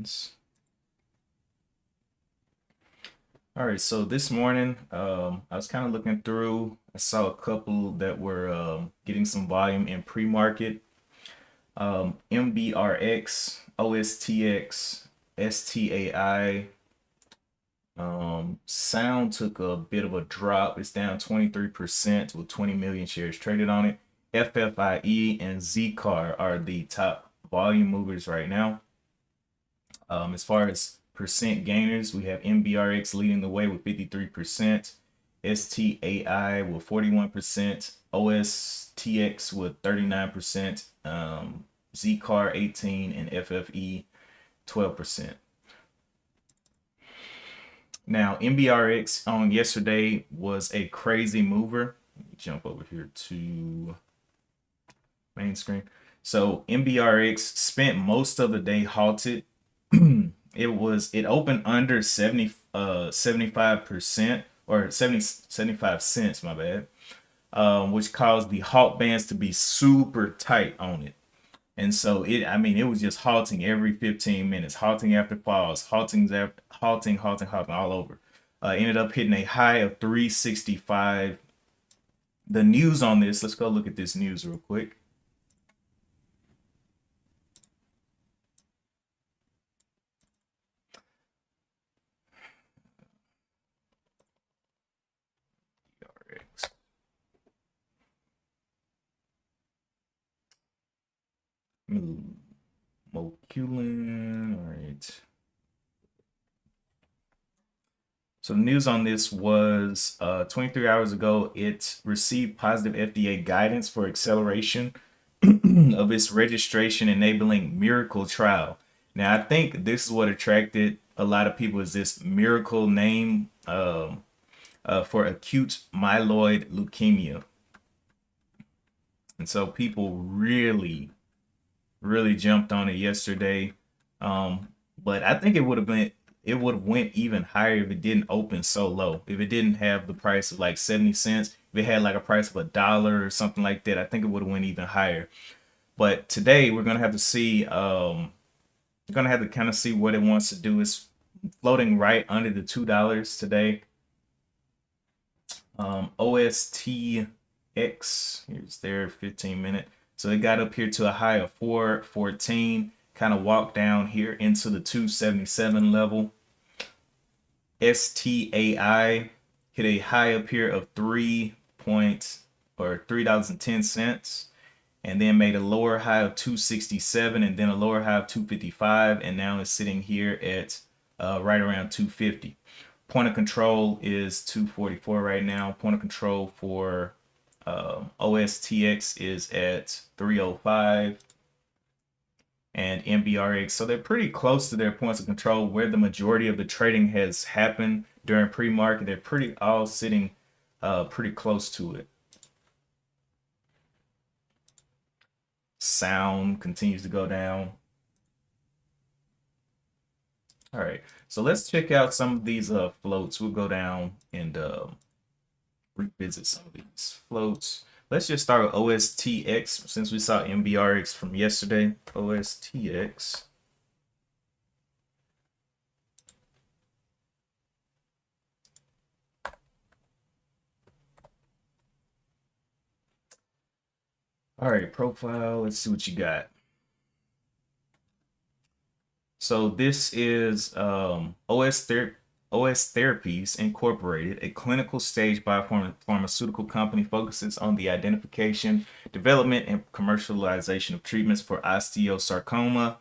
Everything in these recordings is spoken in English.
options. All right, so this morning, I was kind of looking through. I saw a couple that were getting some volume in pre-market. MBRX, OSTX, STAI. Sound took a bit of a drop. It's down 23% with 20 million shares traded on it. FFIE and ZCAR are the top volume movers right now. As far as percent gainers, we have MBRX leading the way with 53%, STAI with 41%, OSTX with 39%, ZCAR 18%, and FFE 12%. Now, MBRX on yesterday was a crazy mover. Let me jump over here to main screen. So MBRX spent most of the day halted. It opened under 75% or 75 cents, my bad, which caused the halt bands to be super tight on it. And so it was just halting every 15 minutes, halting after pause, halting all over. Ended up hitting a high of 365. The news on this, let's go look at this news real quick. Moculin, all right. So the news on this was 23 hours ago, it received positive FDA guidance for acceleration of its registration enabling miracle trial. Now, I think this is what attracted a lot of people is this miracle name for acute myeloid leukemia. And so people really jumped on it yesterday. But I think it would have went even higher if it didn't open so low. If it didn't have the price of like 70 cents, if it had like a price of $1 or something like that, I think it would have went even higher. But today we're gonna have to see. We're gonna have to kind of see what it wants to do. It's floating right under the $2 today. OSTX, here's their 15-minute. So it got up here to a high of 414, kind of walked down here into the 277 level. STAI hit a high up here of $3.10, and then made a lower high of 267 and then a lower high of 255, and now it's sitting here at right around 250. Point of control is 244 right now. Point of control for OSTX is at 305 and MBRX. So they're pretty close to their points of control where the majority of the trading has happened during pre-market. They're pretty all sitting pretty close to it. Sound continues to go down. All right, so let's check out some of these floats. We'll go down and revisit some of these floats. Let's just start with OSTX since we saw MBRX from yesterday. OSTX. All right, profile. Let's see what you got. So this is OS Therapies Incorporated, a clinical stage biopharmaceutical company focuses on the identification, development, and commercialization of treatments for osteosarcoma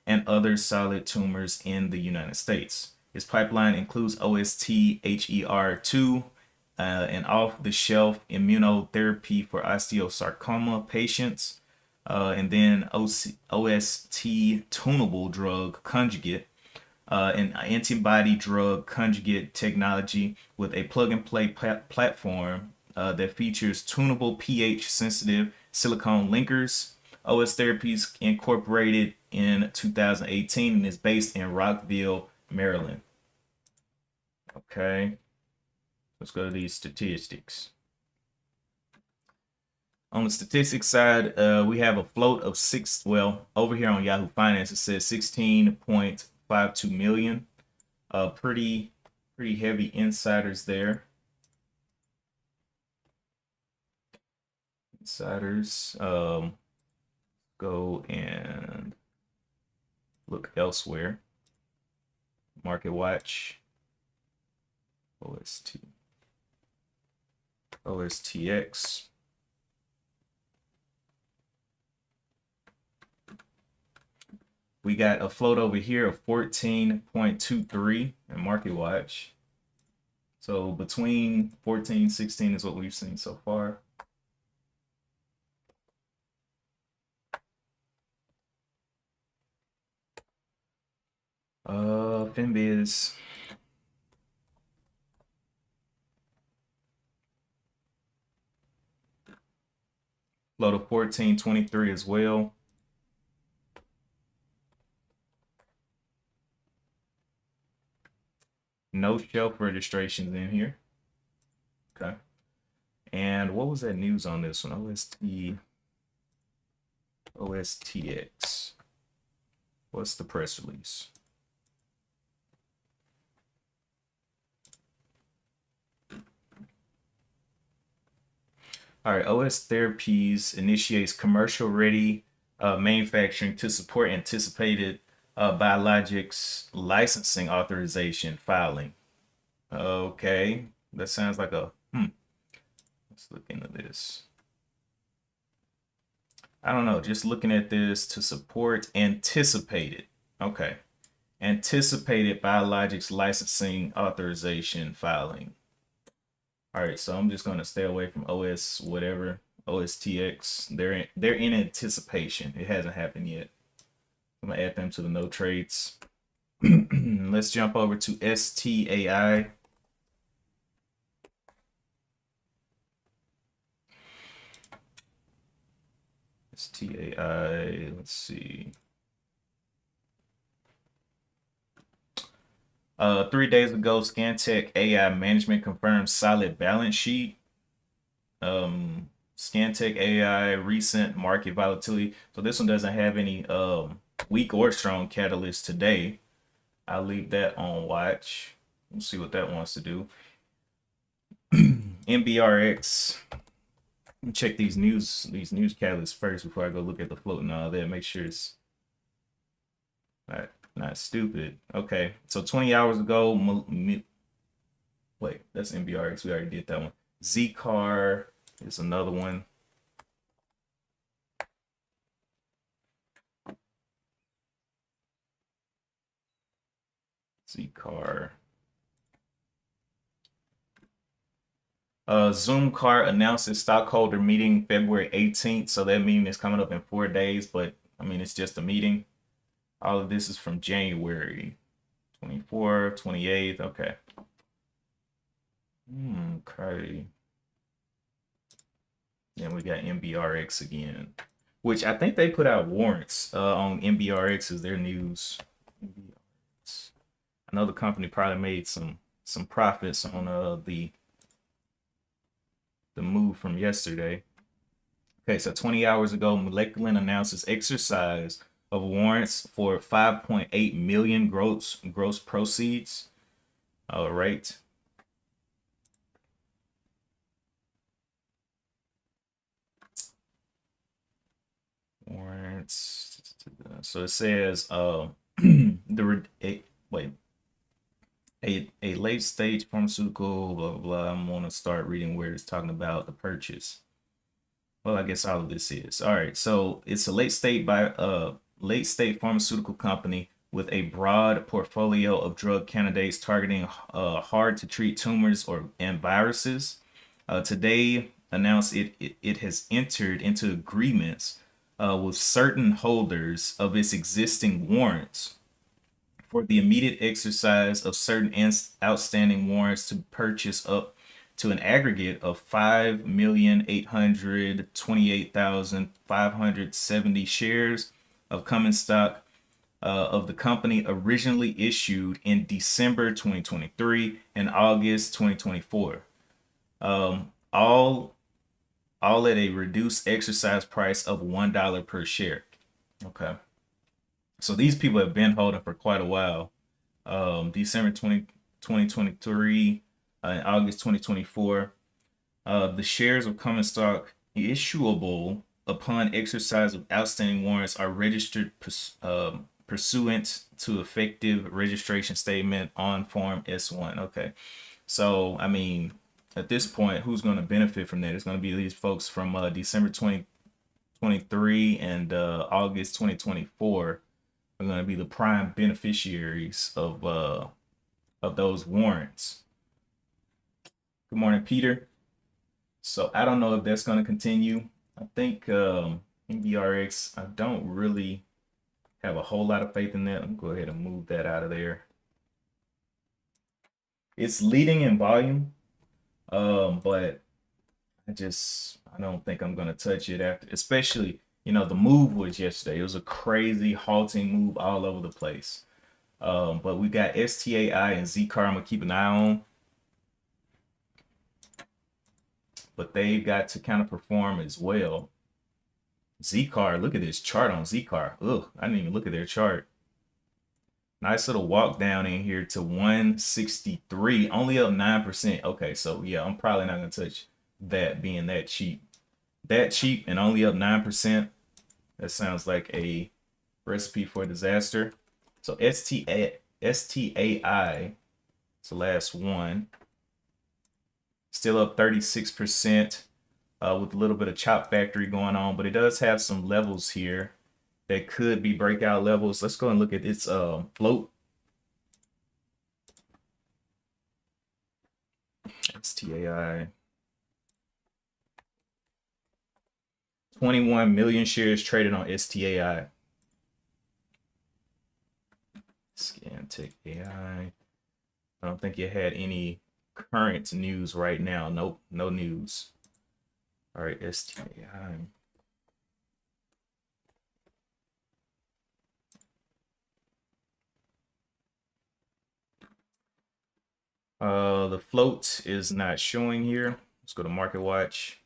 and other solid tumors in the United States. Its pipeline includes OST-HER2, an off-the-shelf immunotherapy for osteosarcoma patients, and then OST tunable drug conjugate, an antibody drug conjugate technology with a plug-and-play platform that features tunable pH-sensitive silicone linkers. OS Therapies incorporated in 2018 and is based in Rockville, Maryland. Okay, let's go to these statistics. On the statistics side, we have a float of over here on Yahoo Finance, it says 16.5 1.52 million. Pretty heavy insiders there. Insiders. Go and look elsewhere. Market watch. OSTX. We got a float over here of 14.23 in market watch. So between 14 and 16 is what we've seen so far. Finbiz. Float of 14.23 as well. No shelf registrations in here. Okay. And what was that news on this one? OSTX. What's the press release? All right, OS Therapies initiates commercial-ready manufacturing to support anticipated biologics licensing authorization filing. Okay, that sounds like a let's look into this. I don't know, just looking at this, to support anticipated. Okay, anticipated biologics licensing authorization filing. All right, so I'm just going to stay away from OS whatever, OSTX. They're in anticipation. It hasn't happened yet. I'm gonna add them to the no trades. Let's jump over to STAI. STAI, let's see. 3 days ago, Scantech AI management confirmed solid balance sheet. Scantech AI recent market volatility. So this one doesn't have any weak or strong catalyst today. I'll leave that on watch. We'll see what that wants to do. MBRX. Check these news catalysts first before I go look at the float and all that. Make sure it's not stupid. Okay, so 20 hours ago, wait, that's MBRX. We already did that one. ZCAR is another one. ZCAR. Zoomcar announced its stockholder meeting February 18th. So that meeting is coming up in 4 days, but I mean, it's just a meeting. All of this is from January 24th, 28th. Okay. Okay. Then we got MBRX again, which I think they put out warrants on MBRX as their news. MBRX. I know the company probably made some profits on the move from yesterday. Okay, so 20 hours ago, Moleculin announces exercise of warrants for 5.8 million gross proceeds. All right. Warrants. So it says a late stage pharmaceutical, blah, blah, blah. I'm going to start reading where it's talking about the purchase. Well, I guess all of this is. All right. So it's a late stage pharmaceutical company with a broad portfolio of drug candidates targeting hard to treat tumors and viruses. Today announced it has entered into agreements with certain holders of its existing warrants for the immediate exercise of certain outstanding warrants to purchase up to an aggregate of 5,828,570 shares of common stock of the company originally issued in December 2023 and August 2024. All at a reduced exercise price of $1 per share. Okay. So these people have been holding for quite a while. December 2023, and August 2024. The shares of common stock issuable upon exercise of outstanding warrants are registered pursuant to effective registration statement on Form S1. Okay. So, I mean, at this point, who's going to benefit from that? It's going to be these folks from December 2023 and August 2024 are going to be the prime beneficiaries of those warrants. Good morning, Peter. So I don't know if that's going to continue. I think MBRX, I don't really have a whole lot of faith in that. Let me go ahead and move that out of there. It's leading in volume, but I don't think I'm going to touch it after, especially, the move was yesterday. It was a crazy halting move all over the place. But we got STAI and ZCAR I'm going to keep an eye on. But they've got to kind of perform as well. ZCAR, look at this chart on ZCAR. Ugh, I didn't even look at their chart. Nice little walk down in here to 163, only up 9%. Okay, so yeah, I'm probably not going to touch that being that cheap. That cheap and only up 9%. That sounds like a recipe for disaster. So STAI, it's the last one. Still up 36%. With a little bit of chop factory going on, but it does have some levels here that could be breakout levels. Let's go and look at its float. STAI. 21 million shares traded on STAI. Scan-Tech AI. I don't think it had any current news right now. Nope, no news. All right, STAI. The float is not showing here. Let's go to Market Watch.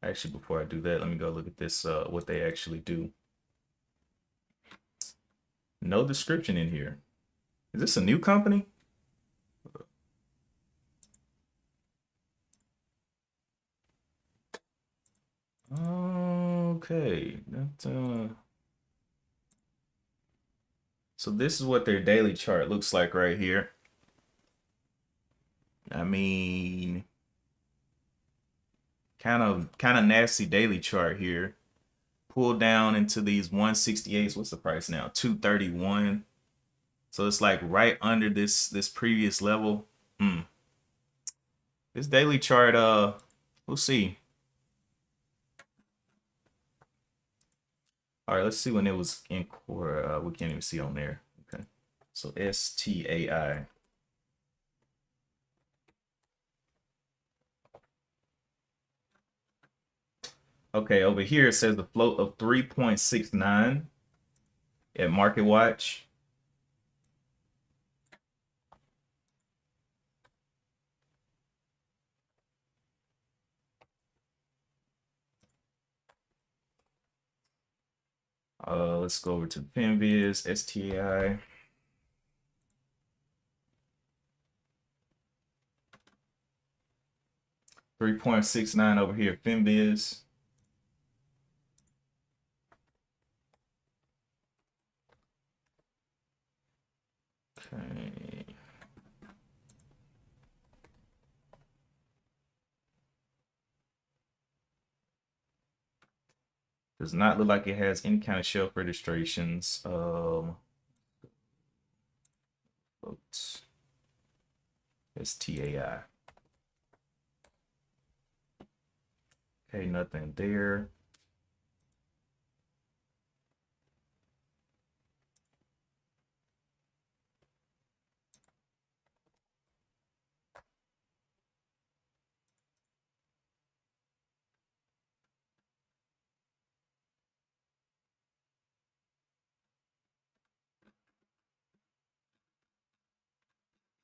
Actually, before I do that, let me go look at this, what they actually do. No description in here. Is this a new company? Okay, so this is what their daily chart looks like right here. I mean, kind of nasty daily chart here. Pull down into these 168s. What's the price now? 231. So it's like right under this previous level. This daily chart, we'll see. All right, let's see when it was in core. We can't even see on there. Okay, so STAI. Okay, over here it says the float of 3.69 at Market Watch. Let's go over to FinViz, STAI. $3.69 over here, FinViz. Okay. Does not look like it has any kind of shelf registrations. STAI. Okay, nothing there.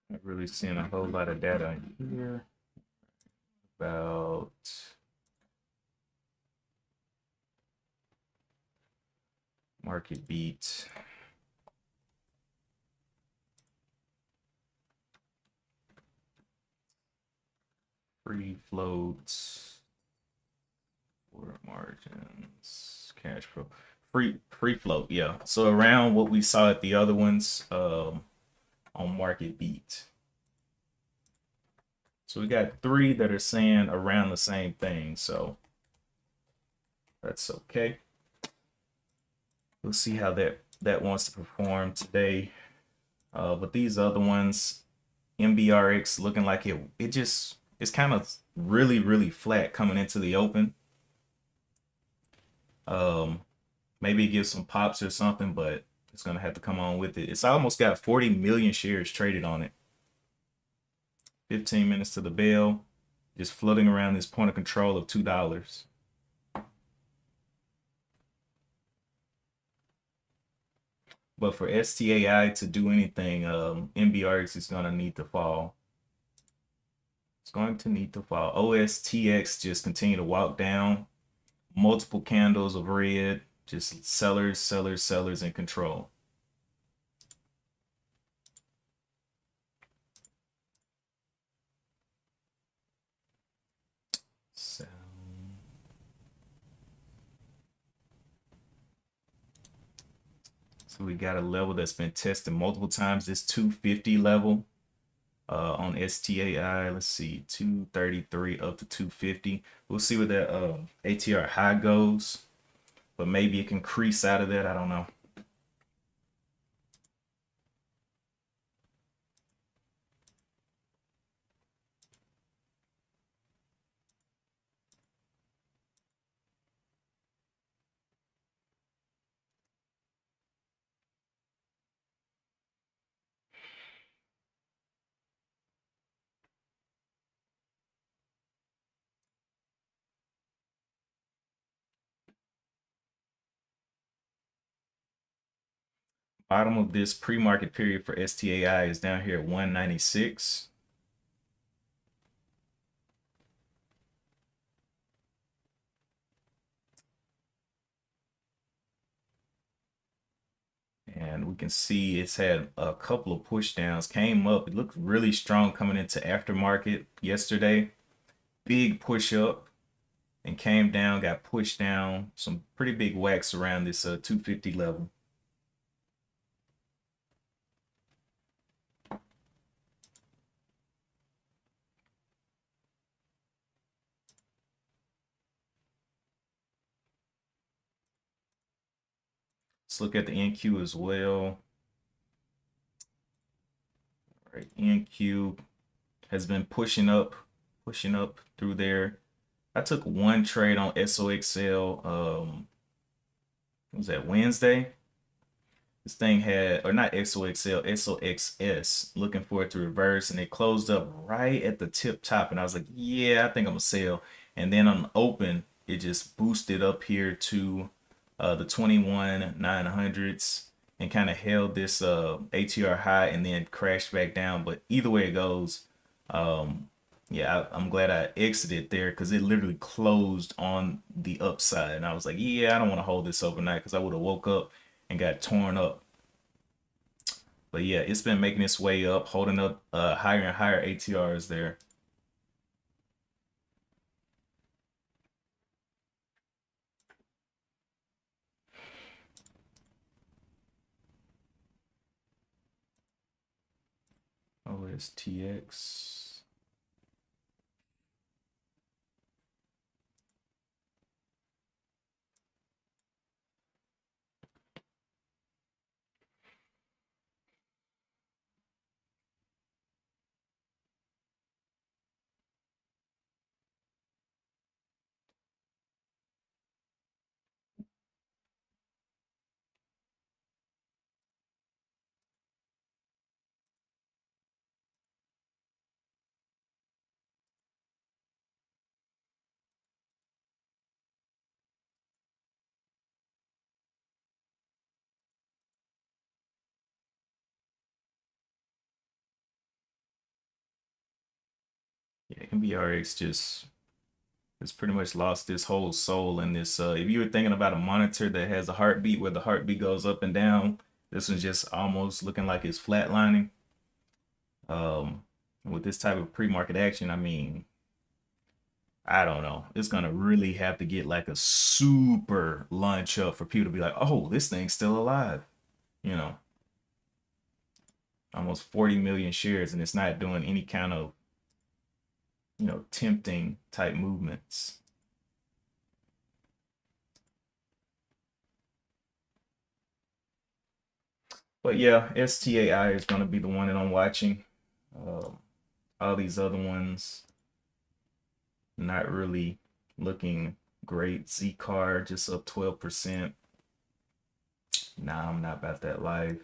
Not really seeing a whole lot of data in here about Market beat. Free floats. Forward margins. Cash flow. Free float, yeah. So around what we saw at the other ones on market beat. So we got 3 that are saying around the same thing. So that's okay. We'll see how that wants to perform today. But these other ones, MBRX looking like it's kind of really flat coming into the open. Maybe it gives some pops or something, but it's gonna have to come on with it. It's almost got 40 million shares traded on it. 15 minutes to the bell, just floating around this point of control of $2. But for STAI to do anything, MBRX is gonna need to fall. It's going to need to fall. OSTX just continue to walk down. Multiple candles of red, just sellers in control. So we got a level that's been tested multiple times. This 250 level on STAI. Let's see, 233 up to 250. We'll see where that ATR high goes, but maybe it can crease out of that. I don't know. Bottom of this pre-market period for STAI is down here at 196. And we can see it's had a couple of push downs, came up. It looked really strong coming into aftermarket yesterday. Big push up and came down, got pushed down. Some pretty big whacks around this 250 level. Let's look at the NQ as well. All right, NQ has been pushing up through there. I took one trade on SOXL. What was that, Wednesday? This thing had, or not SOXL, SOXS, looking for it to reverse, and it closed up right at the tip top, and I was like, yeah, I think I'm gonna sell. And then on the open, it just boosted up here to the 21,900s and kind of held this ATR high and then crashed back down. But either way it goes, yeah, I'm glad I exited there because it literally closed on the upside, and I was like, yeah, I don't want to hold this overnight because I would have woke up and got torn up. But yeah, it's been making its way up, holding up higher and higher ATRs there. OSTX. Yeah, MBRX just It's pretty much lost its whole soul in this. If you were thinking about a monitor that has a heartbeat where the heartbeat goes up and down, this one's just almost looking like it's flatlining. With this type of pre-market action, I mean, I don't know. It's gonna really have to get like a super lunch up for people to be like, oh, this thing's still alive. You know, almost 40 million shares, and it's not doing any kind of, tempting type movements. But yeah, STAI is gonna be the one that I'm watching. Um, all these other ones, not really looking great. Z-Car just up 12%. Nah, I'm not about that life.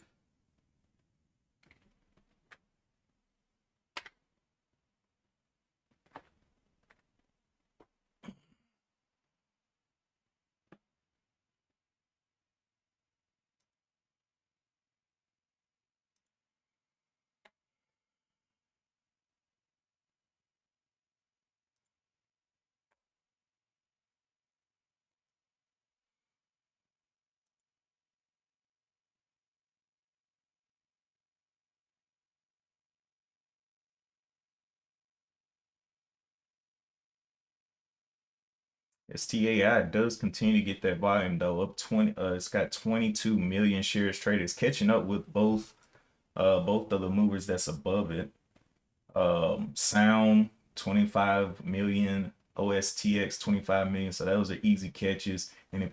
STAI does continue to get that volume though, up 20. It's got 22 million shares traded. It's catching up with both of the movers that's above it. Sound 25 million, OSTX 25 million. So those are easy catches. And if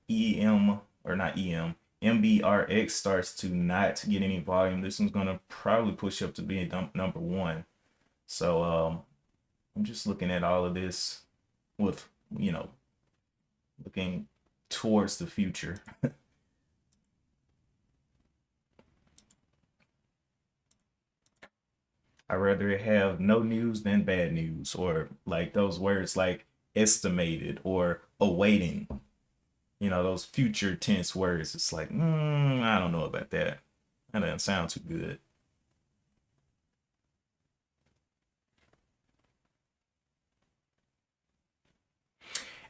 EM or not EM, MBRX starts to not get any volume, this one's gonna probably push up to be number one. So I'm just looking at all of this with, looking towards the future. I'd rather have no news than bad news, or like those words like estimated or awaiting, those future tense words. It's like, I don't know about that. That doesn't sound too good.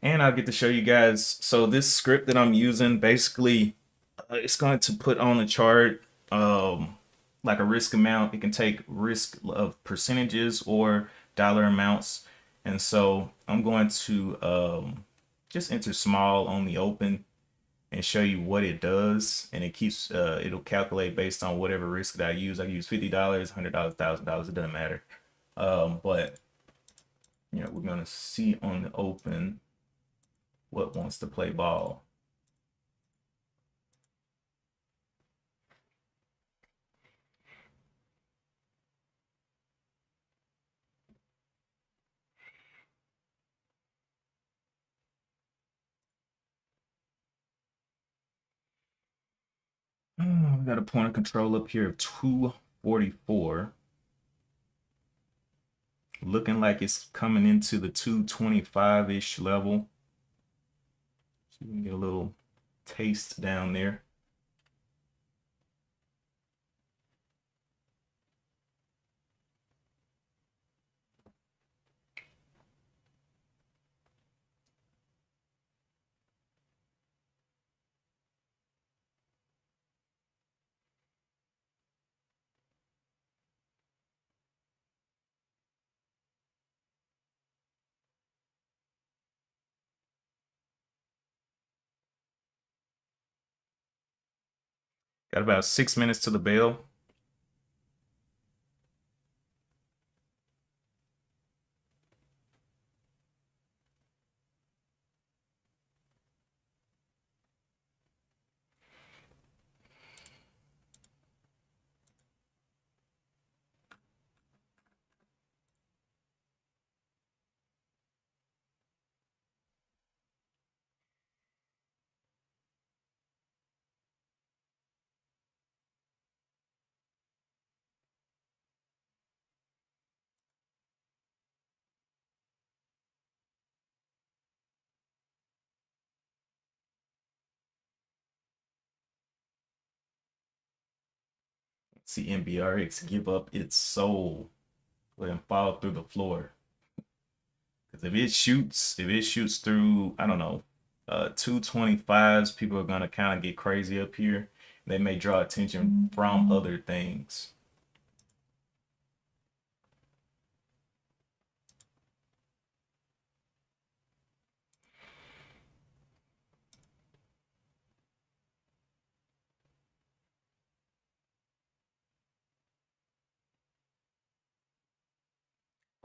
And I'll get to show you guys. So this script that I'm using, basically, it's going to put on the chart like a risk amount. It can take risk of percentages or dollar amounts. And so I'm going to just enter small on the open and show you what it does. And it keeps, it'll calculate based on whatever risk that I use. I use $50, $100, $1,000. It doesn't matter. But, we're going to see on the open what wants to play ball. We got a point of control up here of 244. Looking like it's coming into the 225-ish level. So you can get a little taste down there. Got about 6 minutes to the bell. See MBRX give up its soul and fall through the floor. Because if it shoots through, I don't know, 225s, people are gonna kind of get crazy up here. They may draw attention from other things.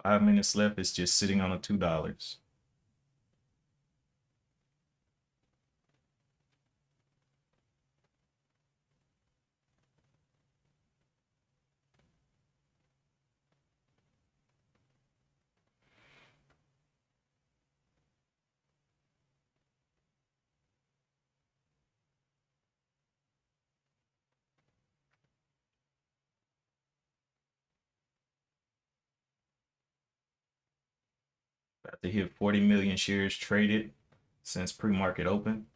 $5 minutes left. It's just sitting on a $2. About to hit 40 million shares traded since pre-market open.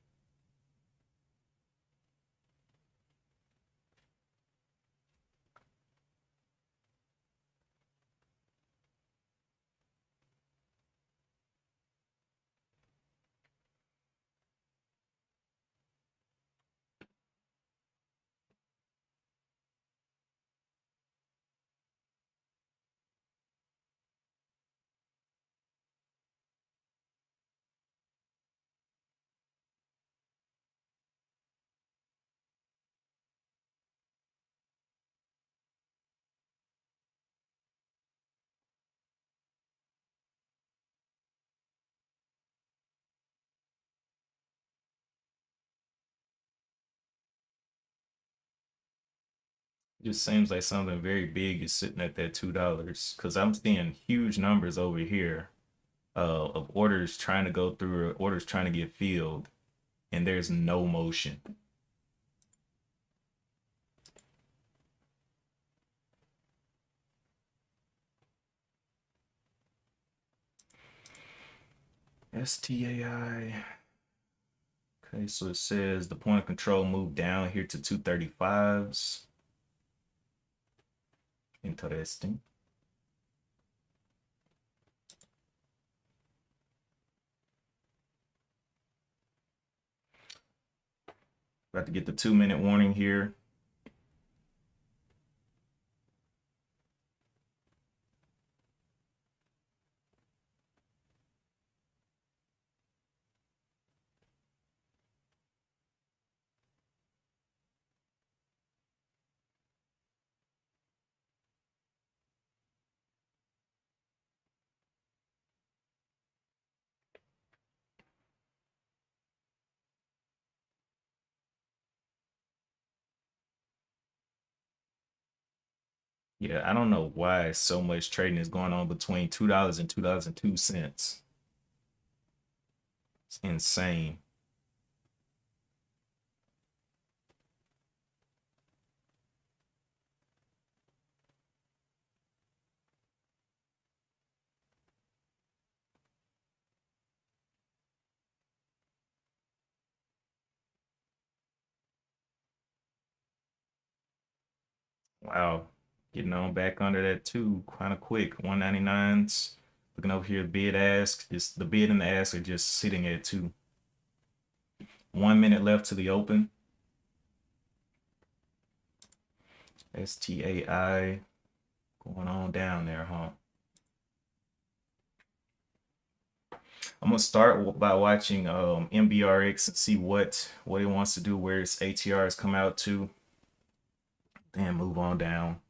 It just seems like something very big is sitting at that $2 because I'm seeing huge numbers over here of orders trying to go through or orders trying to get filled, and there's no motion. STAI. Okay, so it says the point of control moved down here to 235s. Interesting. About to get the 2-minute warning here. Yeah, I don't know why so much trading is going on between $2 and $2.02. It's insane. Wow. Getting on back under that too, kind of quick. 199s. Looking over here, bid ask. It's the bid and the ask are just sitting at 2. 1 minute left to the open. STAI going on down there, huh? I'm gonna start by watching MBRX and see what it wants to do, where its ATRs come out to, then move on down.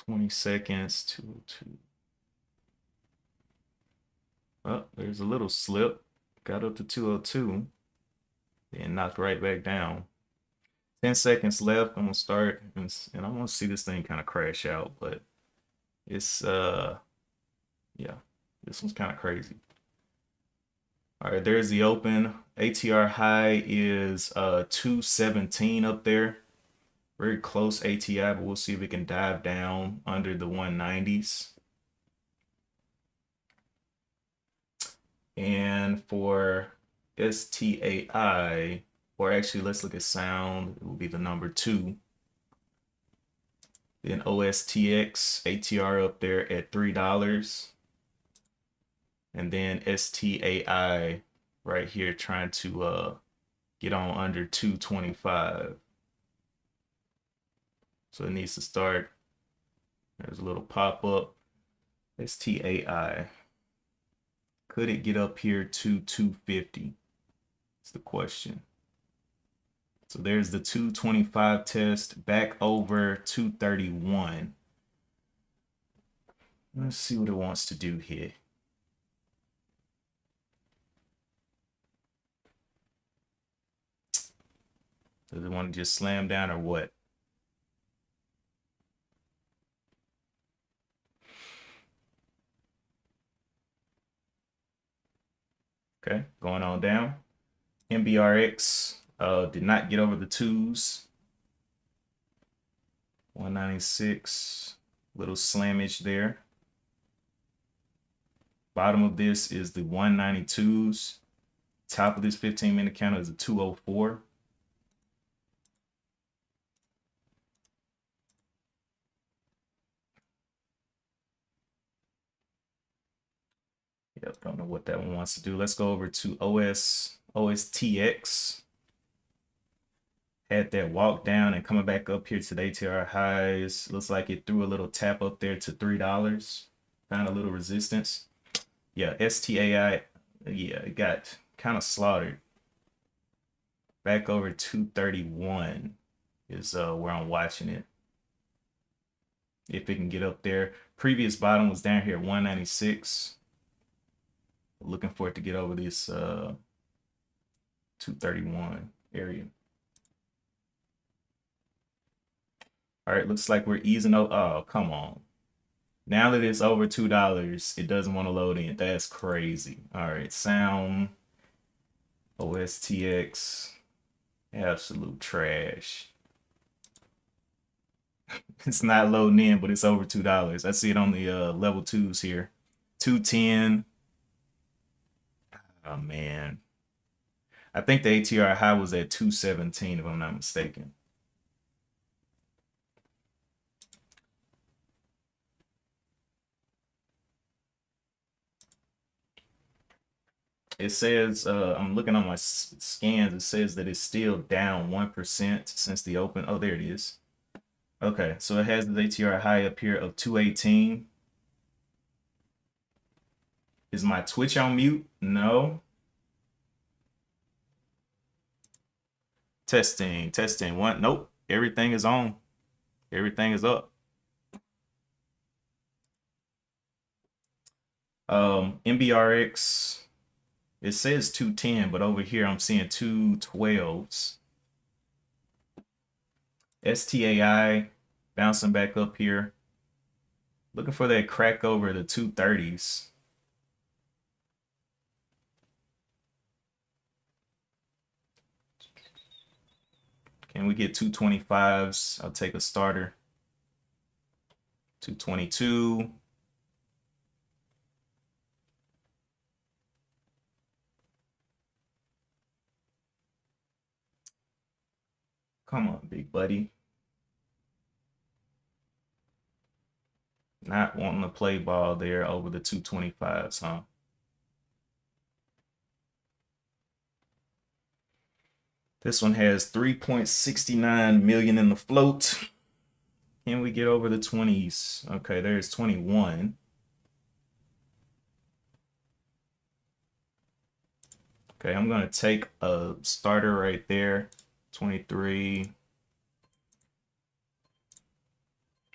$20 to. Oh, there's a little slip. Got up to 202, then knocked right back down. 10 seconds left. I'm gonna start and I'm gonna see this thing kind of crash out, but it's yeah, this one's kind of crazy. All right, there's the open. ATR high is 217 up there. Very close ATI, but we'll see if it can dive down under the 190s. And for STAI, or actually let's look at sound, it will be the number 2. Then OSTX, ATR up there at $3. And then STAI right here trying to get on under 225. So it needs to start. There's a little pop-up. STAI. Could it get up here to 250? That's the question. So there's the 225 test back over 231. Let's see what it wants to do here. Does it want to just slam down or what? Okay, going on down. MBRX did not get over the 2s. 196, little slammage there. Bottom of this is the 192s. Top of this 15-minute candle is a 204. Yep, don't know what that one wants to do. Let's go over to OSTX. Had that walk down and coming back up here to the ATR highs. Looks like it threw a little tap up there to $3. Found a little resistance. Yeah, STAI, yeah, it got kind of slaughtered. Back over 231 is where I'm watching it. If it can get up there. Previous bottom was down here at 196. Looking for it to get over this 231 area. All right, looks like we're easing up. Oh, come on. Now that it's over $2, it doesn't want to load in. That's crazy. All right, sound, OSTX, absolute trash. It's not loading in, but it's over $2. I see it on the level 2s here. 210. Oh, man. I think the ATR high was at 217, if I'm not mistaken. It says, I'm looking on my scans, it says that it's still down 1% since the open. Oh, there it is. Okay, so it has the ATR high up here of 218. Is my Twitch on mute? No. Testing, testing. One, nope. Everything is on. Everything is up. MBRX, it says 210, but over here I'm seeing 212s. STAI bouncing back up here. Looking for that crack over the 230s. Can we get 225s? I'll take a starter. 222. Come on, big buddy. Not wanting to play ball there over the 225s, huh? This one has 3.69 million in the float. Can we get over the 20s? Okay, there's 21. Okay, I'm gonna take a starter right there. 23.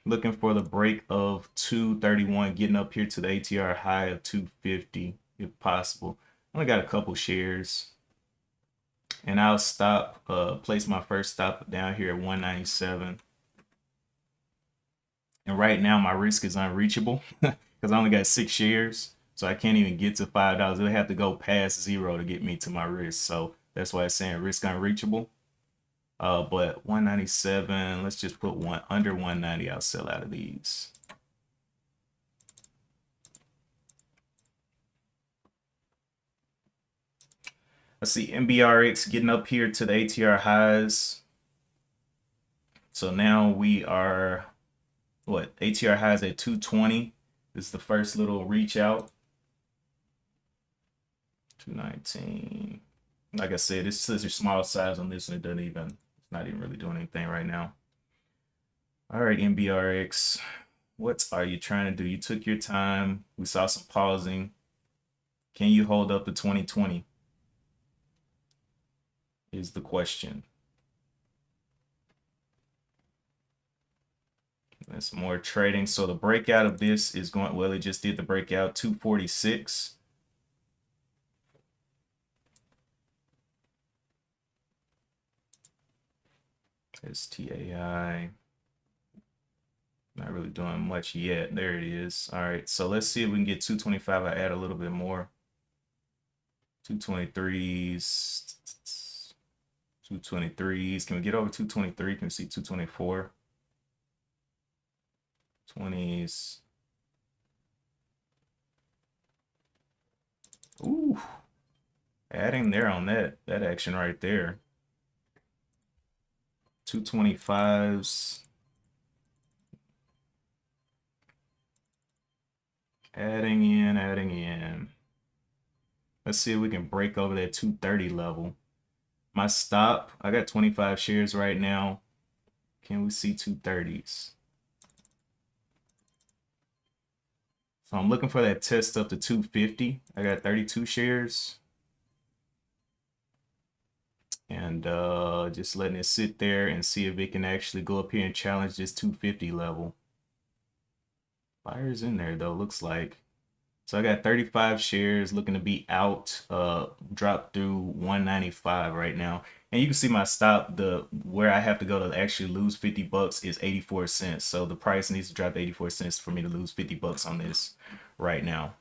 Looking for the break of 231, getting up here to the ATR high of 250 if possible. Only got a couple shares. And I'll stop, place my first stop down here at 197. And right now my risk is unreachable because I only got 6 shares. So I can't even get to $5. It'll have to go past 0 to get me to my risk. So that's why it's saying risk unreachable. But 197, let's just put one under 190. I'll sell out of these. Let's see, MBRX getting up here to the ATR highs. So now we are, what, ATR highs at 220. This is the first little reach out. 219. Like I said, it's such a small size on this, and it's not even really doing anything right now. All right, MBRX, what are you trying to do? You took your time. We saw some pausing. Can you hold up to 2020? Is the question. There's more trading. So the breakout of this is going, well, it just did the breakout 246. STAI. Not really doing much yet. There it is. All right. So let's see if we can get 225. I add a little bit more. 223s. 223s. Can we get over 223? Can we see 224? 20s. Ooh. Adding there on that action right there. 225s. Adding in. Let's see if we can break over that 230 level. My stop, I got 25 shares right now. Can we see 230s? So I'm looking for that test up to 250. I got 32 shares. And just letting it sit there and see if it can actually go up here and challenge this 250 level. Buyers in there though, looks like. So I got 35 shares looking to be out, drop through 195 right now. And you can see my stop, where I have to go to actually lose 50 bucks is 84 cents. So the price needs to drop 84 cents for me to lose 50 bucks on this right now.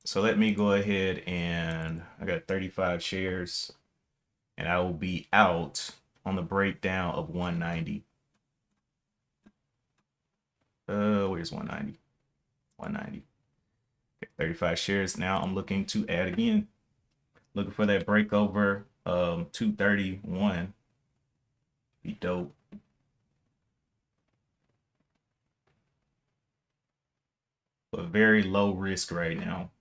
So let me go ahead, and I got 35 shares, and I will be out on the breakdown of 190. Where's 190? 190. 35 shares. Now I'm looking to add again. Looking for that breakover 231. Be dope. But very low risk right now.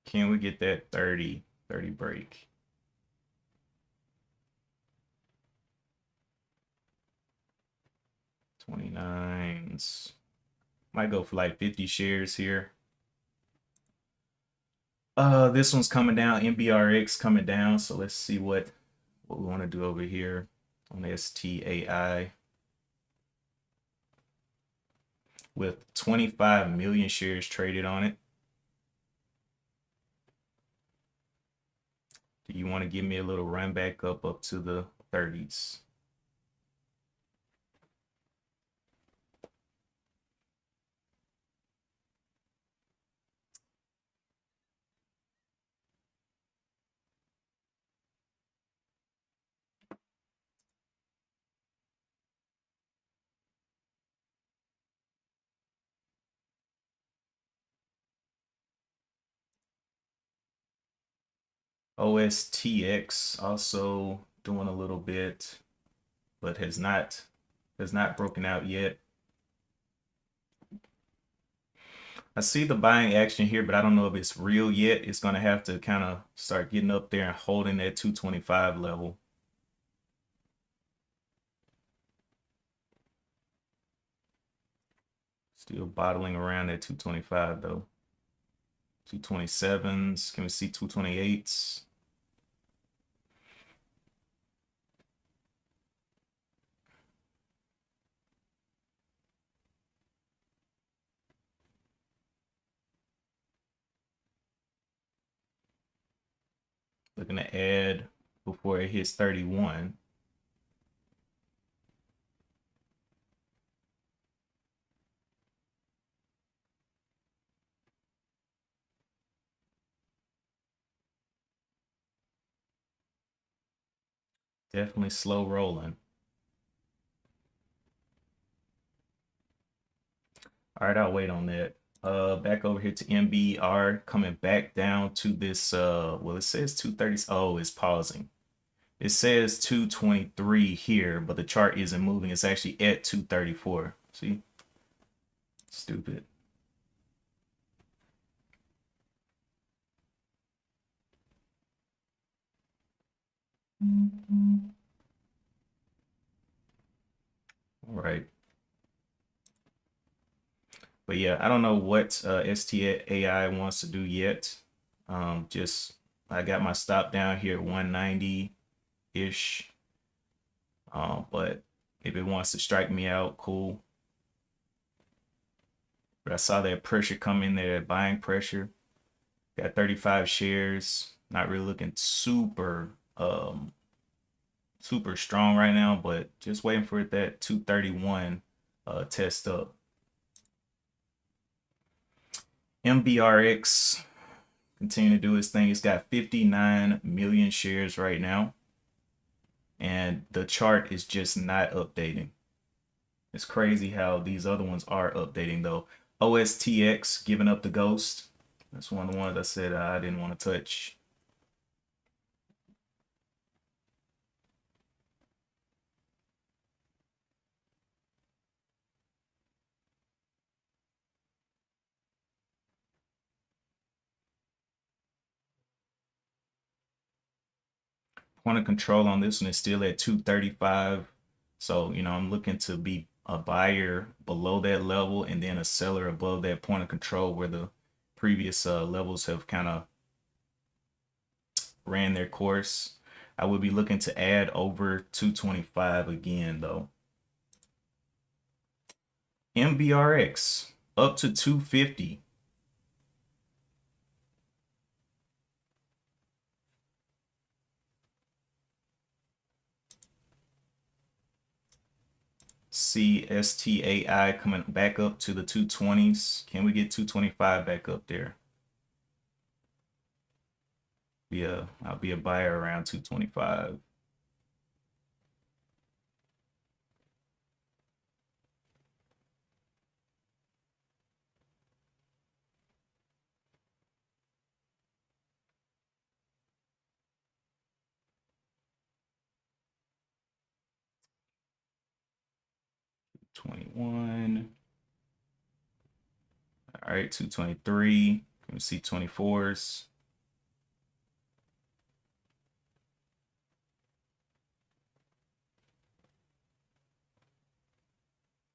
Can we get that 30 break? $29s. Might go for like 50 shares here. This one's coming down, MBRX coming down. So let's see what we want to do over here on STAI. With 25 million shares traded on it. Do you want to give me a little run back up to the 30s? OSTX also doing a little bit, but has not broken out yet. I see the buying action here, but I don't know if it's real yet. It's going to have to kind of start getting up there and holding that 225 level. Still bottling around at 225 though. 227s. Can we see 228s? Looking to add before it hits 31. Definitely slow rolling. All right, I'll wait on that. Back over here to MBR, coming back down to this. Well, it says 230. Oh, it's pausing. It says 223 here, but the chart isn't moving. It's actually at 234. See? Stupid. All right. But yeah, I don't know what STAI wants to do yet. Just I got my stop down here at 190-ish. But if it wants to strike me out, cool. But I saw that pressure come in there, buying pressure. Got 35 shares. Not really looking super strong right now, but just waiting for that 231 test up. MBRX continue to do its thing. It's got 59 million shares right now, and the chart is just not updating. It's crazy how these other ones are updating though. OSTX giving up the ghost. That's one of the ones I said I didn't want to touch. Point of control on this one is still at 235. So, I'm looking to be a buyer below that level and then a seller above that point of control where the previous levels have kind of ran their course. I would be looking to add over 225 again, though. MBRX up to 250. CSTAI coming back up to the 220s. Can we get 225 back up there? Yeah, I'll be a buyer around 225. $21. All right, 223. Can we see 24s?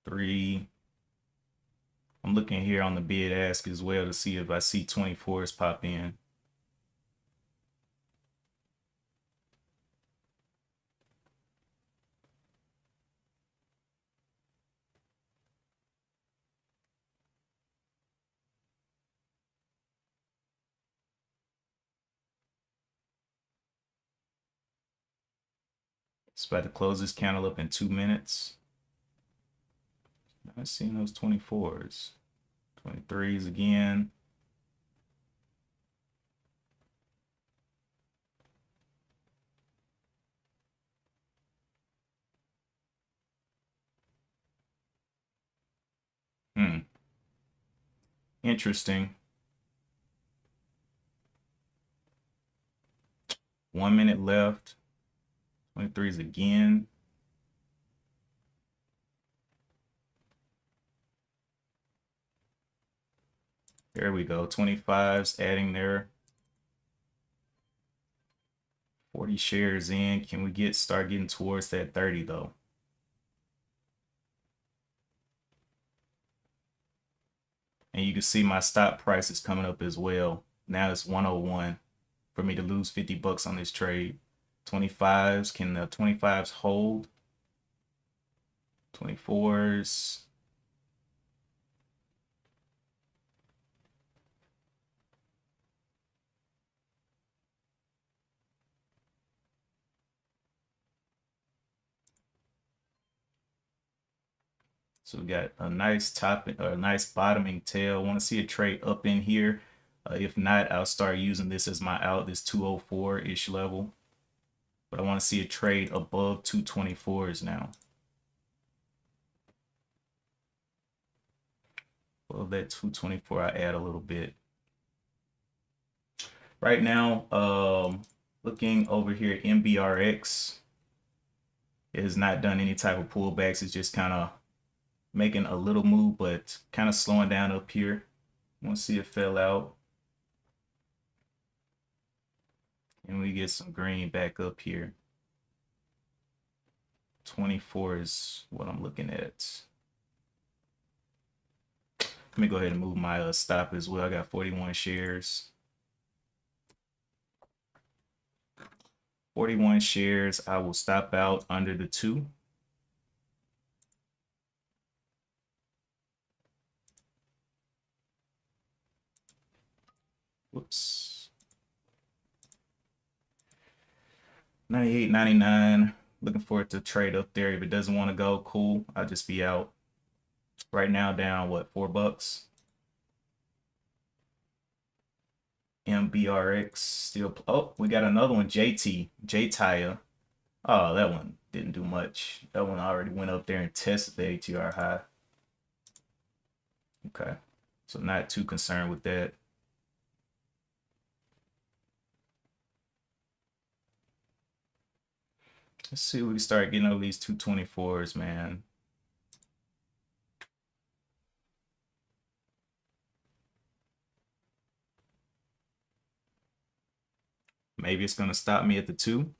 Three. I'm looking here on the bid ask as well to see if I see 24s pop in. It's about to close this candle up in 2 minutes. Not seeing those 24s. 23s again. Interesting. 1 minute left. 23s again. There we go. 25s adding there. 40 shares in. Can we start getting towards that 30 though? And you can see my stop price is coming up as well. Now it's 101 for me to lose 50 bucks on this trade. 25s, can the 25s hold? 24s. So we got a nice top or a nice bottoming tail. I want to see a trade up in here. If not, I'll start using this as my out, this 204-ish level. but I want to see a trade above 224s now. Above that 224, I add a little bit. Right now, looking over here, MBRX, it has not done any type of pullbacks. It's just kind of making a little move, but kind of slowing down up here. Want to see it fell out. And we get some green back up here. 24 is what I'm looking at. Let me go ahead and move my stop as well. I got 41 shares. 41 shares. I will stop out under the 2. Whoops. 98.99. Looking for it to trade up there. If it doesn't want to go, cool. I'll just be out. Right now down, what, $4? MBRX still. Oh, we got another one. JTIA. Oh, that one didn't do much. That one already went up there and tested the ATR high. Okay, so not too concerned with that. Let's see if we can start getting over these 224s, man. Maybe it's gonna stop me at the 2.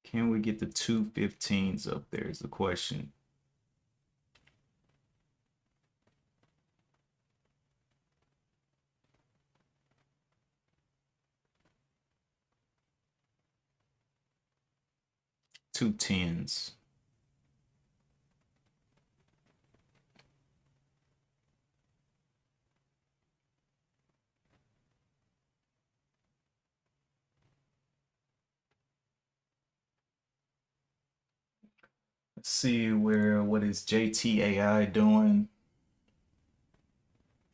Can we get the 215s up there is the question. Two tens. Let's see what is JTAI doing?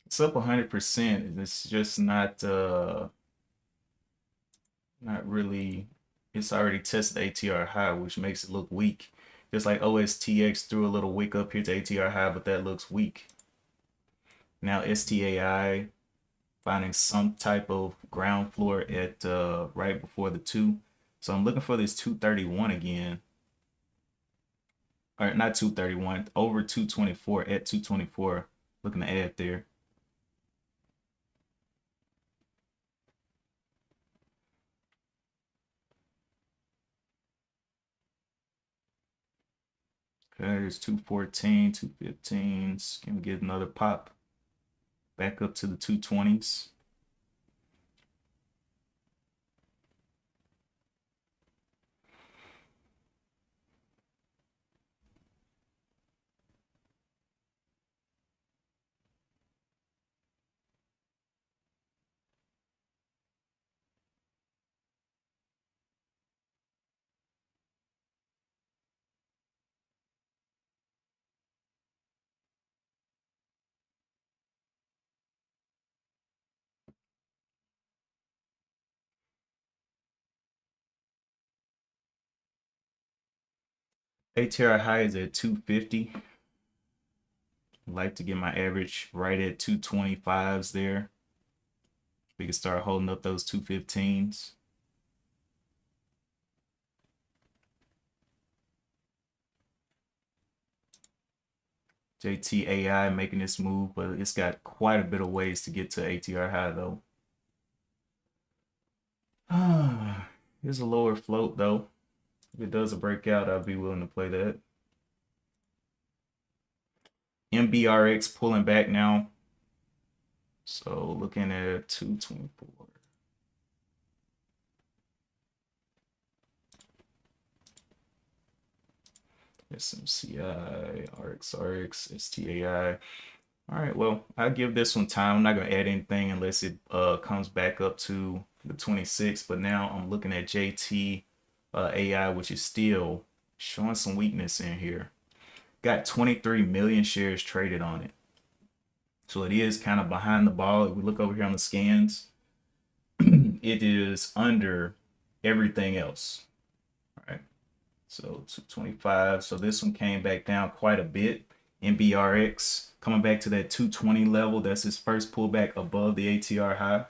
It's up 100%. It's just not really. It's already tested ATR high, which makes it look weak. Just like OSTX threw a little wick up here to ATR high, but that looks weak. Now STAI finding some type of ground floor at right before the 2. So I'm looking for this 231 again. Or not 231, over 224 at 224. Looking to add there. Okay, there's 214, 215s. Can we get another pop? Back up to the 220s. ATR high is at 250. I'd like to get my average right at 225s there. We can start holding up those 215s. JTAI making this move, but it's got quite a bit of ways to get to ATR high though. Here's a lower float though. If it does a breakout, I'll be willing to play that. MBRX pulling back now. So looking at 224. SMCI, RX, STAI. All right, well, I'll give this one time. I'm not gonna add anything unless it comes back up to the 26. But now I'm looking at JT AI, which is still showing some weakness in here. Got 23 million shares traded on it. So it is kind of behind the ball. If we look over here on the scans, it is under everything else. All right. So 225. So this one came back down quite a bit. MBRX coming back to that 220 level. That's his first pullback above the ATR high.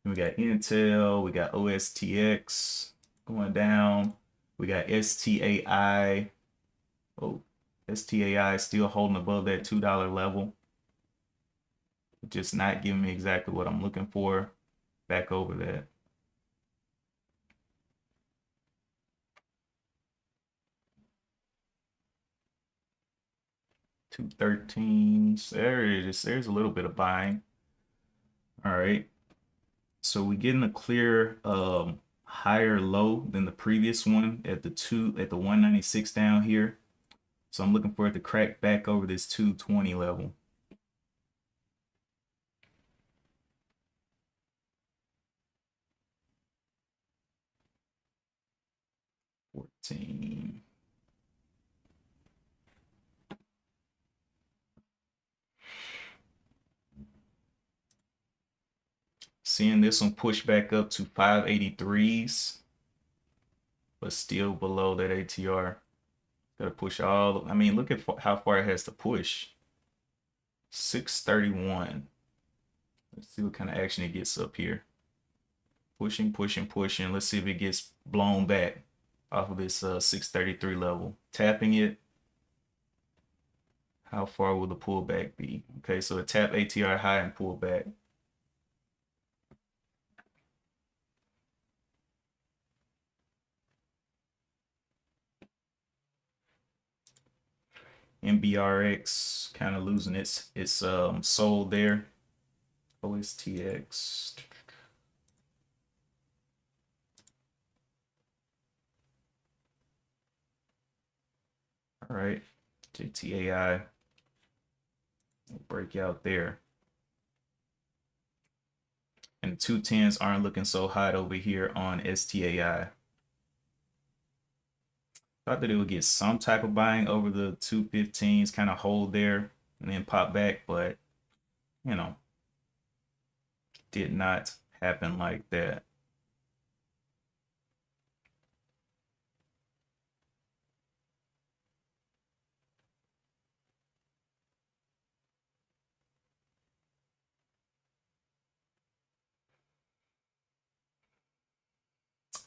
And we got Intel, we got OSTX going down. We got STAI. Oh, STAI still holding above that $2 level. Just not giving me exactly what I'm looking for. Back over that. $213. There it is. There's a little bit of buying. All right. So we're getting a clear higher low than the previous one at the 196 down here. So I'm looking for it to crack back over this 220 level. $14. Seeing this one push back up to 583s, but still below that ATR. Got to push all. I mean, look at how far it has to push. 631. Let's see what kind of action it gets up here. Pushing, pushing, pushing. Let's see if it gets blown back off of this 633 level. Tapping it. How far will the pullback be? Okay, so it tap ATR high and pull back. MBRX kind of losing its soul there. OSTX. All right, JTAI. Break out there. And the 210s aren't looking so hot over here on STAI. Thought that it would get some type of buying over the 215s, kind of hold there and then pop back, but you know, did not happen like that.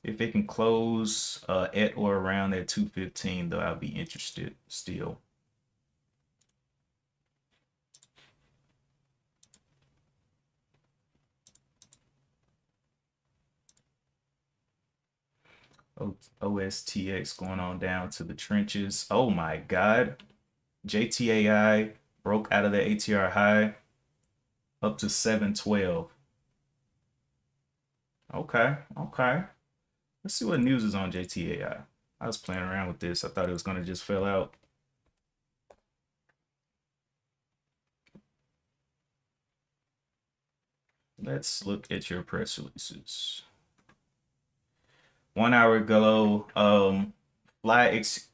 If it can close at or around that 215, though, I'll be interested still. OSTX going on down to the trenches. Oh my God. JTAI broke out of the ATR high up to 712. Okay, okay. Let's see what news is on JTAI. I was playing around with this. I thought it was going to just fill out. Let's look at your press releases. 1 hour ago,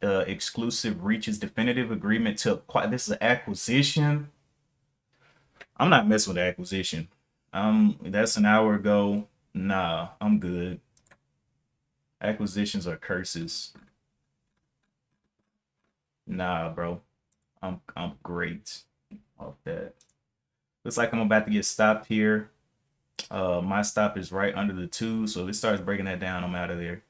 exclusive reaches definitive agreement to acquire. This is an acquisition. I'm not messing with the acquisition. That's an hour ago. Nah, I'm good. Acquisitions are curses. Nah, bro. I'm great off that. Looks like I'm about to get stopped here. My stop is right under the 2, so if it starts breaking that down, I'm out of there.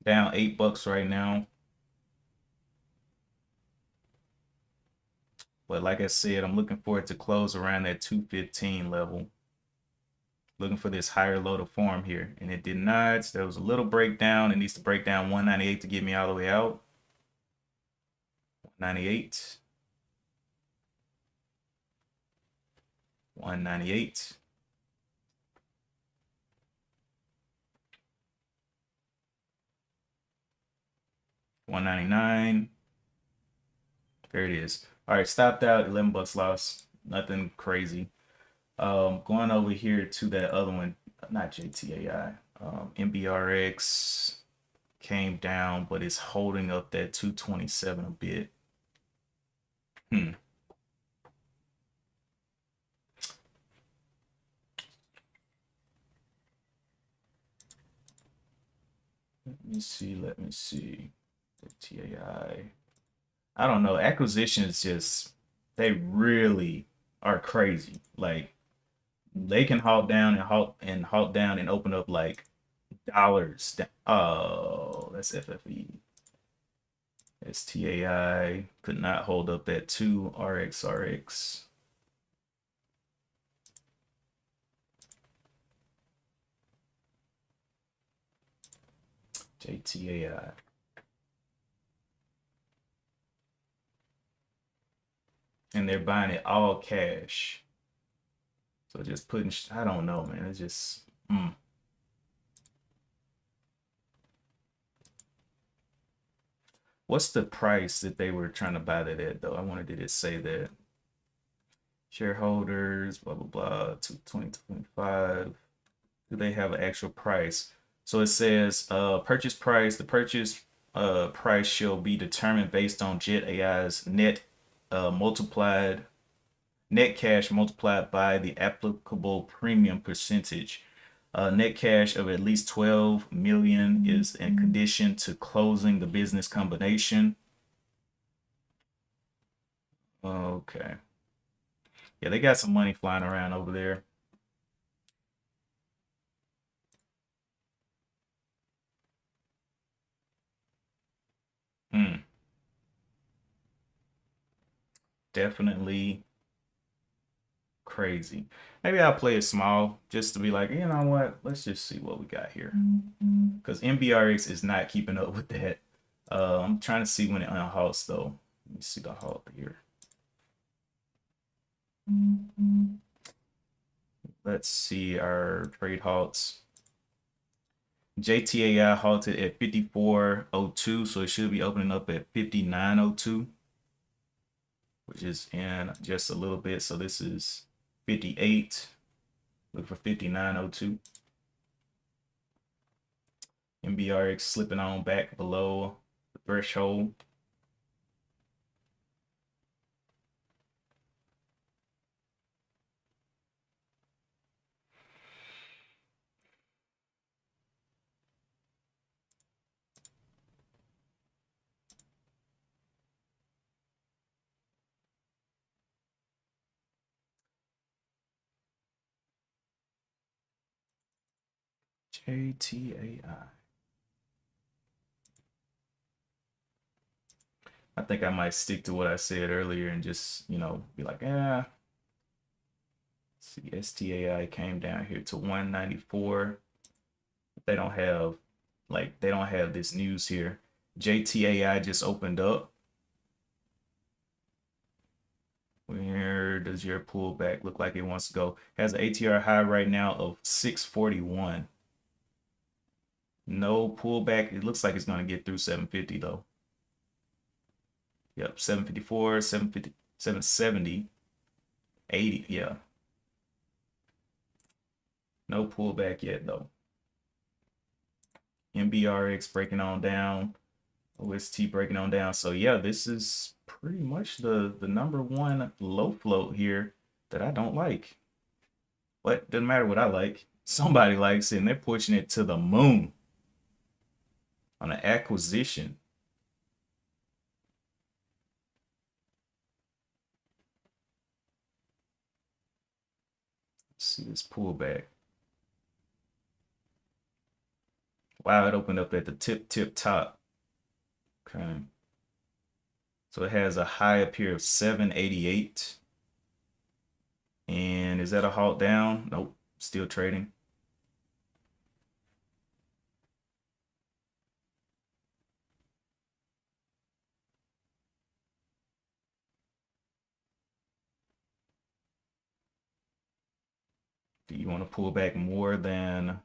Down $8 right now. But like I said, I'm looking for it to close around that 215 level. looking for this higher low to form here, and it did not. There was a little breakdown. It needs to break down 198 to get me all the way out. 198. 198. 199. There it is. All right, stopped out, 11 bucks lost. Nothing crazy. Going over here to that other one, not JTAI. MBRX came down, but it's holding up that 227 a bit. Let me see. TAI. I don't know. Acquisitions just, they really are crazy. Like, they can halt down and halt down and open up like dollars. Oh, that's FFE. STAI could not hold up that 2 RXRX. JTAI. And they're buying it all cash. So just putting, I don't know, man. It's just, What's the price that they were trying to buy that at, though? I wanted to just say that. Shareholders, blah, blah, blah, 2025. Do they have an actual price? So it says purchase price. The purchase price shall be determined based on Jet AI's net cash multiplied by the applicable premium percentage. Net cash of at least 12 million is in condition to closing the business combination. Okay. Yeah, they got some money flying around over there. Definitely crazy. Maybe I'll play it small just to be like, you know what? Let's just see what we got here. Because MBRX is not keeping up with that. I'm trying to see when it unhalts though. Let me see the halt here. Let's see our trade halts. JTAI halted at 54.02, so it should be opening up at 59.02, which is in just a little bit. So this is 58. Look for 59.02. MBRX slipping on back below the threshold. JTAI. I think I might stick to what I said earlier and just, be like, yeah. See, STAI came down here to 194. They don't have, they don't have this news here. JTAI just opened up. Where does your pullback look like it wants to go? Has an ATR high right now of 641. No pullback. It looks like it's going to get through 750 though. Yep, 754, 750, 770, 80. Yeah. No pullback yet though. MBRX breaking on down. OST breaking on down. So yeah, this is pretty much the number one low float here that I don't like. But doesn't matter what I like. Somebody likes it and they're pushing it to the moon on an acquisition. Let's see this pullback. Wow, it opened up at the tip top. Okay. So it has a high up here of 788. And is that a halt down? Nope. Still trading. Do you want to pull back more than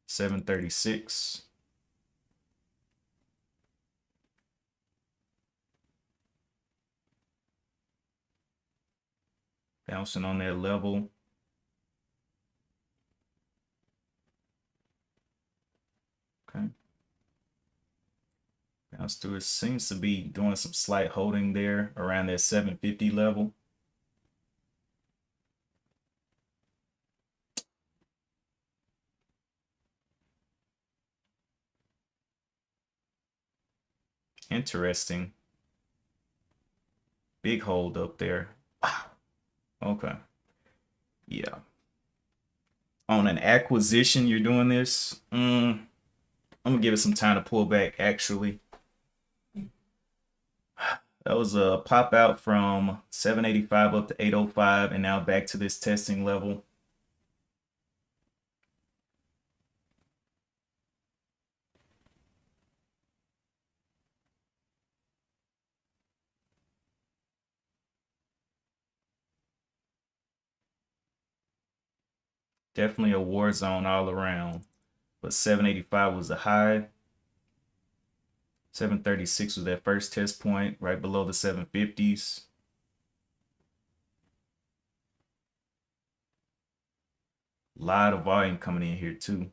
736? Bouncing on that level. Okay. Bounce through. It seems to be doing some slight holding there around that 750 level. Interesting. Big hold up there. Wow. Okay. Yeah. On an acquisition, you're doing this. I'm gonna give it some time to pull back. Actually, that was a pop out from 785 up to 805, and now back to this testing level. Definitely a war zone all around. But 785 was the high. 736 was that first test point, right below the 750s. A lot of volume coming in here too.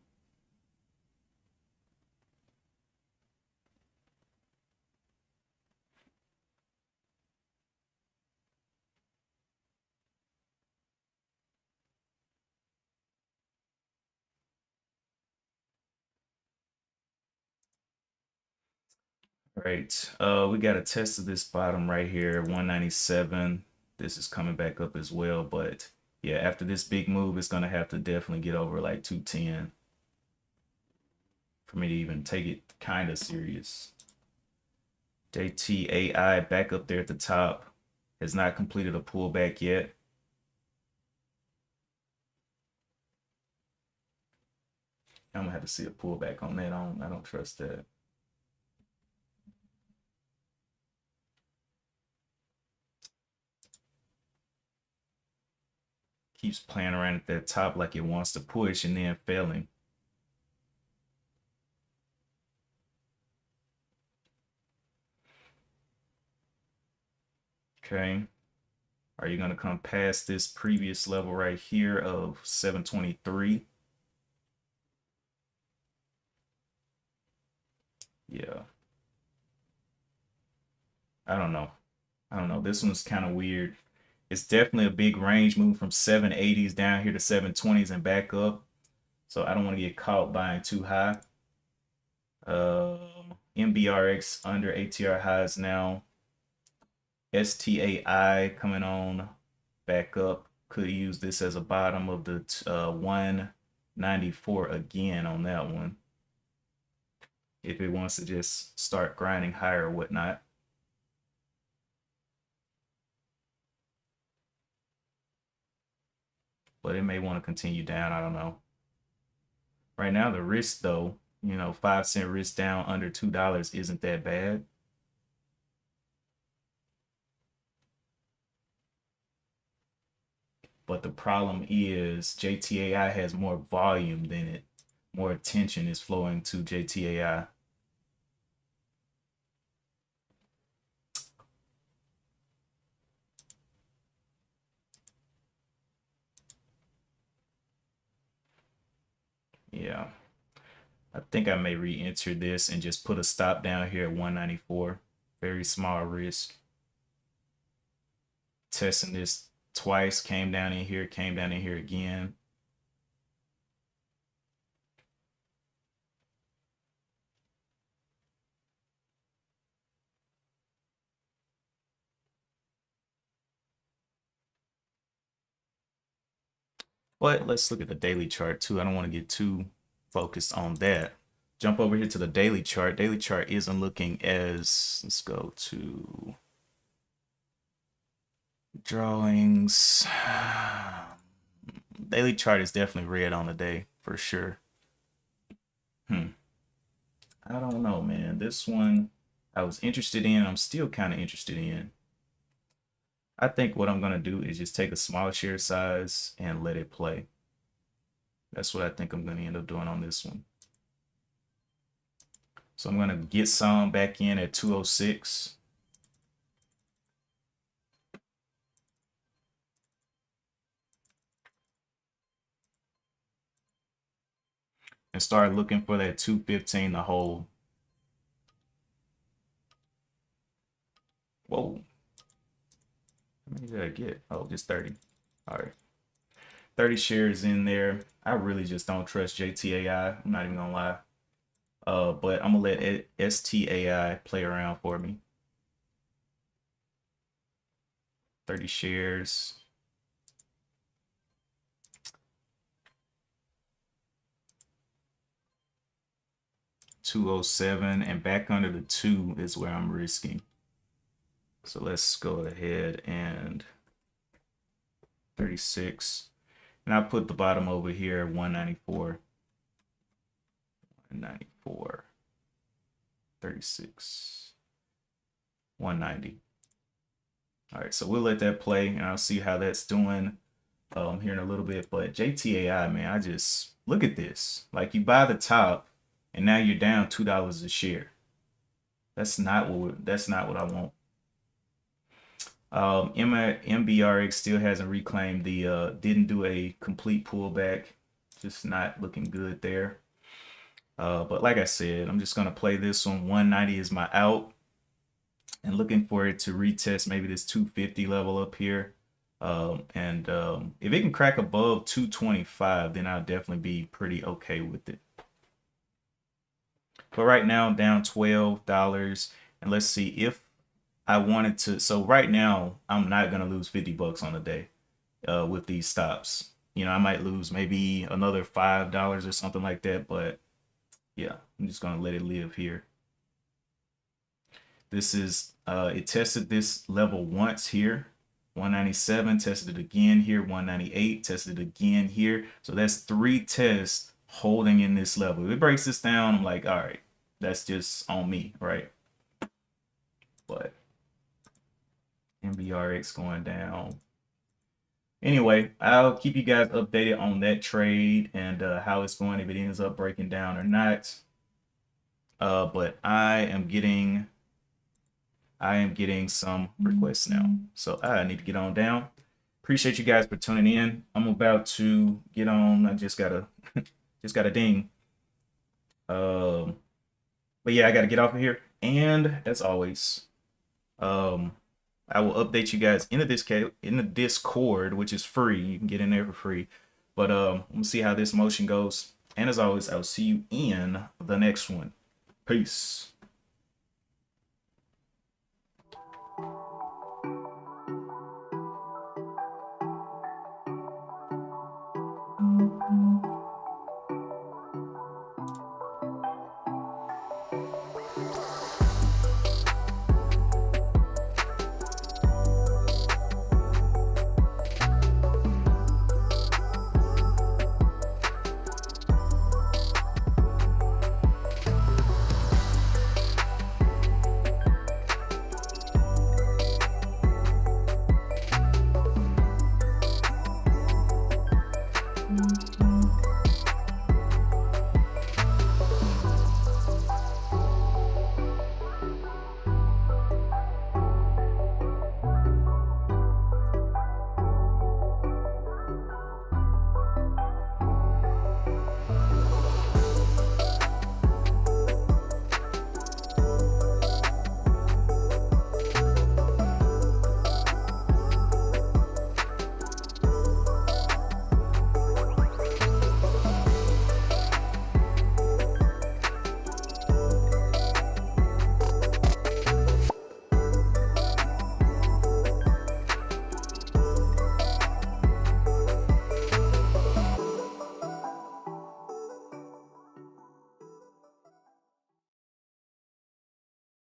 Right. We got a test of this bottom right here, 197. This is coming back up as well, but yeah, after this big move, it's gonna have to definitely get over like 210 for me to even take it kind of serious. JTAI back up there at the top, has not completed a pullback yet. I'm gonna have to see a pullback on that. I don't trust that. Keeps playing around at that top like it wants to push and then failing. Okay. Are you going to come past this previous level right here of 723? Yeah. I don't know. I don't know. This one's kind of weird. It's definitely a big range move from 780s down here to 720s and back up. So I don't want to get caught buying too high. MBRX under ATR highs now. STAI coming on back up. Could use this as a bottom of the 194 again on that one. If it wants to just start grinding higher or whatnot. But it may want to continue down. I don't know. Right now, the risk though, 5 cent risk down under $2 isn't that bad. But the problem is JTAI has more volume than it. More attention is flowing to JTAI. Yeah. I think I may re-enter this and just put a stop down here at 194. Very small risk. Testing this twice, came down in here, came down in here again. But let's look at the daily chart too. I don't want to get too focused on that. Jump over here to the daily chart. Daily chart isn't looking as, let's go to drawings. Daily chart is definitely red on the day for sure. I don't know, man. This one I was interested in. I'm still kind of interested in. I think what I'm gonna do is just take a small share size and let it play. That's what I think I'm gonna end up doing on this one. So I'm gonna get some back in at 206. And start looking for that 215 to hold. Whoa. How many did I get? Oh, just 30. All right. 30 shares in there. I really just don't trust JTAI. I'm not even gonna lie. But I'm gonna let STAI play around for me. 30 shares. $207 and back under the 2 is where I'm risking. So let's go ahead and 36. And I put the bottom over here, 194. 194. 36. 190. All right, so we'll let that play and I'll see how that's doing here in a little bit. But JTAI, man, I just look at this. Like you buy the top and now you're down $2 a share. That's not what I want. MBRX still hasn't reclaimed the didn't do a complete pullback. Just not looking good there. But like I said, I'm just gonna play this one. 190 is my out. And looking for it to retest maybe this 250 level up here. If it can crack above 225, then I'll definitely be pretty okay with it. But right now I'm down $12. And let's see if I wanted to. So right now I'm not gonna lose 50 bucks on the day with these stops. You know, I might lose maybe another $5 or something like that, but yeah, I'm just gonna let it live here. This is it tested this level once here, 197, tested it again here, 198, tested it again here. So that's 3 tests holding in this level. If it breaks this down, I'm like, all right, that's just on me, right? But MBRX going down. Anyway, I'll keep you guys updated on that trade and how it's going, if it ends up breaking down or not. But I am getting some requests now, so I need to get on down. Appreciate you guys for tuning in. I'm about to get on. I just got a ding. But yeah, I got to get off of here. And as always, I will update you guys in the Discord, which is free. You can get in there for free. But we'll see how this motion goes. And as always, I will see you in the next one. Peace.